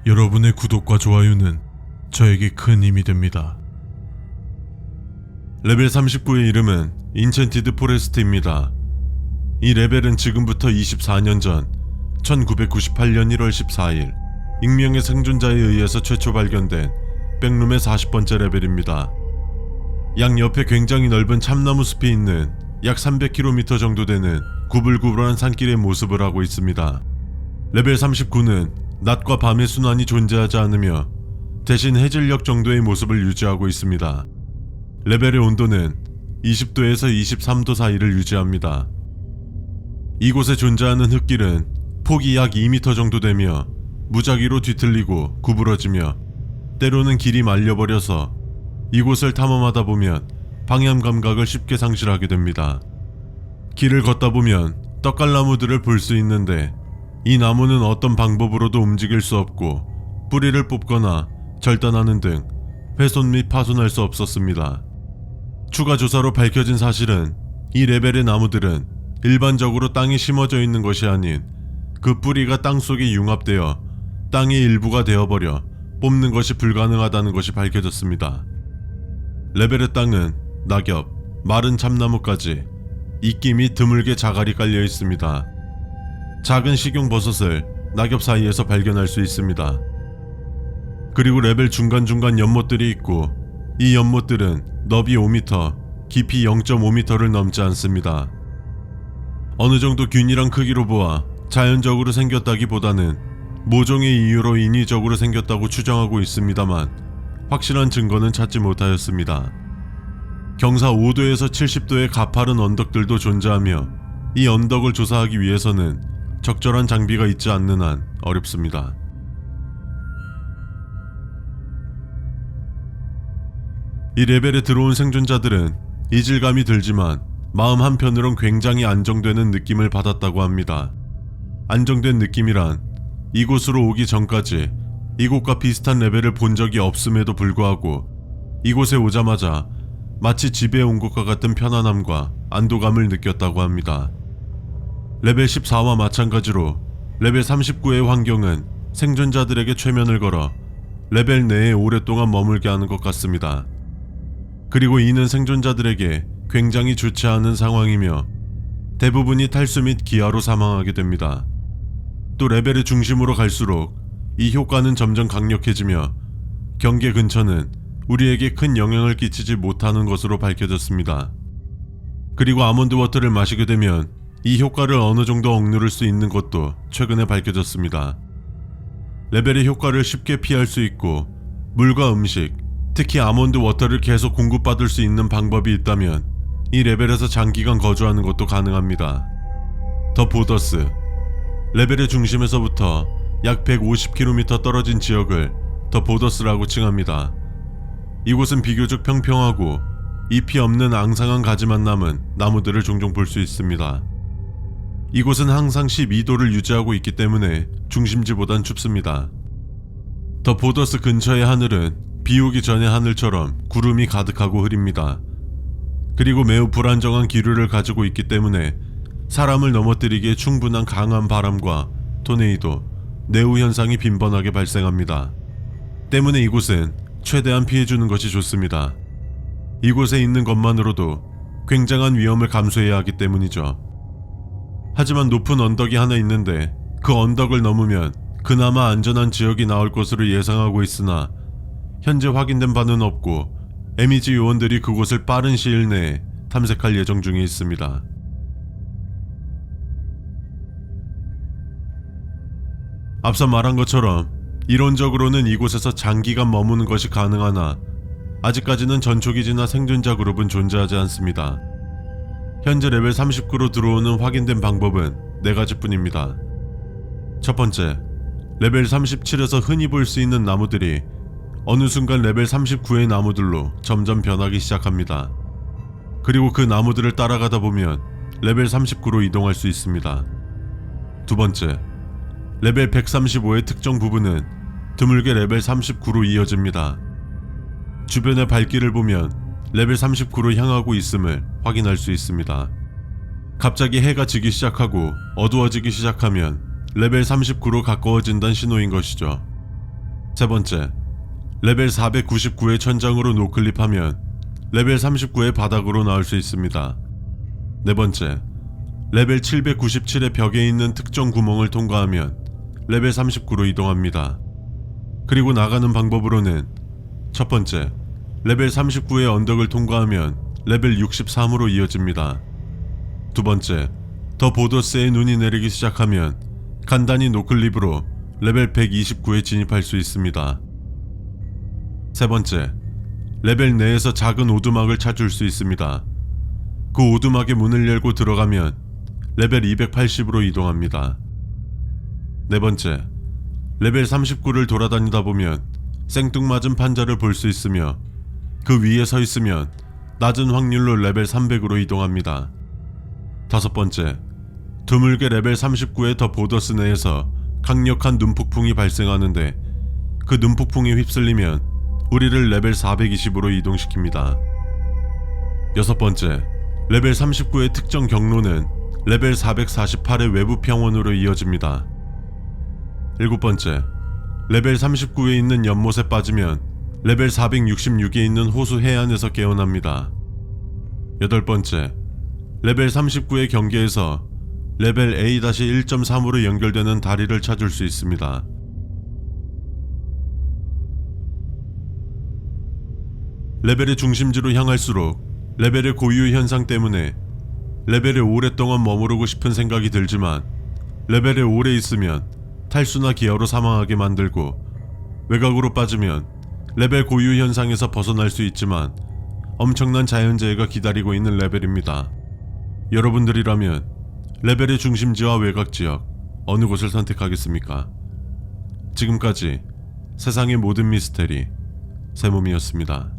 여러분의 구독과 좋아요는 저에게 큰 힘이 됩니다. 레벨 39의 이름은 인챈티드 포레스트입니다. 이 레벨은 지금부터 24년 전 1998년 1월 14일 익명의 생존자에 의해서 최초 발견된 백룸의 40번째 레벨입니다. 양옆에 굉장히 넓은 참나무 숲이 있는 약 300km 정도 되는 구불구불한 산길의 모습을 하고 있습니다. 레벨 39는 낮과 밤의 순환이 존재하지 않으며 대신 해질녘 정도의 모습을 유지하고 있습니다. 레벨의 온도는 20도에서 23도 사이를 유지합니다. 이곳에 존재하는 흙길은 폭이 약 2m 정도 되며 무작위로 뒤틀리고 구부러지며 때로는 길이 말려버려서 이곳을 탐험하다 보면 방향 감각을 쉽게 상실하게 됩니다. 길을 걷다 보면 떡갈나무들을 볼 수 있는데 이 나무는 어떤 방법으로도 움직일 수 없고 뿌리를 뽑거나 절단하는 등 훼손 및 파손할 수 없었습니다. 추가 조사로 밝혀진 사실은 이 레벨의 나무들은 일반적으로 땅에 심어져 있는 것이 아닌 그 뿌리가 땅 속에 융합되어 땅의 일부가 되어버려 뽑는 것이 불가능하다는 것이 밝혀졌습니다. 레벨의 땅은 낙엽, 마른 참나무까지 이끼 및 드물게 자갈이 깔려 있습니다. 작은 식용버섯을 낙엽 사이에서 발견할 수 있습니다. 그리고 레벨 중간중간 연못들이 있고 이 연못들은 너비 5m, 깊이 0.5m를 넘지 않습니다. 어느 정도 균일한 크기로 보아 자연적으로 생겼다기보다는 모종의 이유로 인위적으로 생겼다고 추정하고 있습니다만 확실한 증거는 찾지 못하였습니다. 경사 5도에서 70도의 가파른 언덕들도 존재하며 이 언덕을 조사하기 위해서는 적절한 장비가 있지 않는 한 어렵습니다. 이 레벨에 들어온 생존자들은 이질감이 들지만 마음 한편으론 굉장히 안정되는 느낌을 받았다고 합니다. 안정된 느낌이란 이곳으로 오기 전까지 이곳과 비슷한 레벨을 본 적이 없음에도 불구하고 이곳에 오자마자 마치 집에 온 것과 같은 편안함과 안도감을 느꼈다고 합니다. 레벨 14와 마찬가지로 레벨 39의 환경은 생존자들에게 최면을 걸어 레벨 내에 오랫동안 머물게 하는 것 같습니다. 그리고 이는 생존자들에게 굉장히 좋지 않은 상황이며 대부분이 탈수 및 기아로 사망하게 됩니다. 또 레벨의 중심으로 갈수록 이 효과는 점점 강력해지며 경계 근처는 우리에게 큰 영향을 끼치지 못하는 것으로 밝혀졌습니다. 그리고 아몬드 워터를 마시게 되면 이 효과를 어느 정도 억누를 수 있는 것도 최근에 밝혀졌습니다. 레벨의 효과를 쉽게 피할 수 있고 물과 음식, 특히 아몬드 워터를 계속 공급받을 수 있는 방법이 있다면 이 레벨에서 장기간 거주하는 것도 가능합니다. 더 보더스, 레벨의 중심에서부터 약 150km 떨어진 지역을 더 보더스라고 칭합니다. 이곳은 비교적 평평하고 잎이 없는 앙상한 가지만 남은 나무들을 종종 볼 수 있습니다. 이곳은 항상 12도를 유지하고 있기 때문에 중심지보단 춥습니다. 더 보더스 근처의 하늘은 비 오기 전의 하늘처럼 구름이 가득하고 흐립니다. 그리고 매우 불안정한 기류를 가지고 있기 때문에 사람을 넘어뜨리기에 충분한 강한 바람과 토네이도, 내우 현상이 빈번하게 발생합니다. 때문에 이곳은 최대한 피해주는 것이 좋습니다. 이곳에 있는 것만으로도 굉장한 위험을 감수해야 하기 때문이죠. 하지만 높은 언덕이 하나 있는데 그 언덕을 넘으면 그나마 안전한 지역이 나올 것으로 예상하고 있으나 현재 확인된 바는 없고 MEG 요원들이 그곳을 빠른 시일 내에 탐색할 예정 중에 있습니다. 앞서 말한 것처럼 이론적으로는 이곳에서 장기간 머무는 것이 가능하나 아직까지는 전초기지나 생존자 그룹은 존재하지 않습니다. 현재 레벨 39로 들어오는 확인된 방법은 4가지뿐입니다. 첫 번째, 레벨 37에서 흔히 볼 수 있는 나무들이 어느 순간 레벨 39의 나무들로 점점 변하기 시작합니다. 그리고 그 나무들을 따라가다 보면 레벨 39로 이동할 수 있습니다. 두 번째, 레벨 135의 특정 부분은 드물게 레벨 39로 이어집니다. 주변의 발길을 보면 레벨 39로 향하고 있음을 확인할 수 있습니다. 갑자기 해가 지기 시작하고 어두워지기 시작하면 레벨 39로 가까워진다는 신호인 것이죠. 세 번째, 레벨 499의 천장으로 노클립하면 레벨 39의 바닥으로 나올 수 있습니다. 네 번째, 레벨 797의 벽에 있는 특정 구멍을 통과하면 레벨 39로 이동합니다. 그리고 나가는 방법으로는 첫 번째, 레벨 39의 언덕을 통과하면 레벨 63으로 이어집니다. 두 번째, 더 보더스에 눈이 내리기 시작하면 간단히 노클립으로 레벨 129에 진입할 수 있습니다. 세 번째, 레벨 내에서 작은 오두막을 찾을 수 있습니다. 그 오두막의 문을 열고 들어가면 레벨 280으로 이동합니다. 네 번째, 레벨 39를 돌아다니다 보면 생뚱맞은 판자를 볼 수 있으며 그 위에 서 있으면 낮은 확률로 레벨 300으로 이동합니다. 다섯 번째, 드물게 레벨 39의 더 보더스 내에서 강력한 눈폭풍이 발생하는데 그 눈폭풍이 휩쓸리면 우리를 레벨 420으로 이동시킵니다. 여섯 번째, 레벨 39의 특정 경로는 레벨 448의 외부 평원으로 이어집니다. 일곱 번째, 레벨 39에 있는 연못에 빠지면 레벨 466에 있는 호수 해안에서 깨어납니다. 여덟 번째, 레벨 39의 경계에서 레벨 A-1.3으로 연결되는 다리를 찾을 수 있습니다. 레벨의 중심지로 향할수록 레벨의 고유 현상 때문에 레벨에 오랫동안 머무르고 싶은 생각이 들지만 레벨에 오래 있으면 탈수나 기아로 사망하게 만들고 외곽으로 빠지면 레벨 고유 현상에서 벗어날 수 있지만 엄청난 자연재해가 기다리고 있는 레벨입니다. 여러분들이라면 레벨의 중심지와 외곽지역 어느 곳을 선택하겠습니까? 지금까지 세상의 모든 미스테리 세몸이었습니다.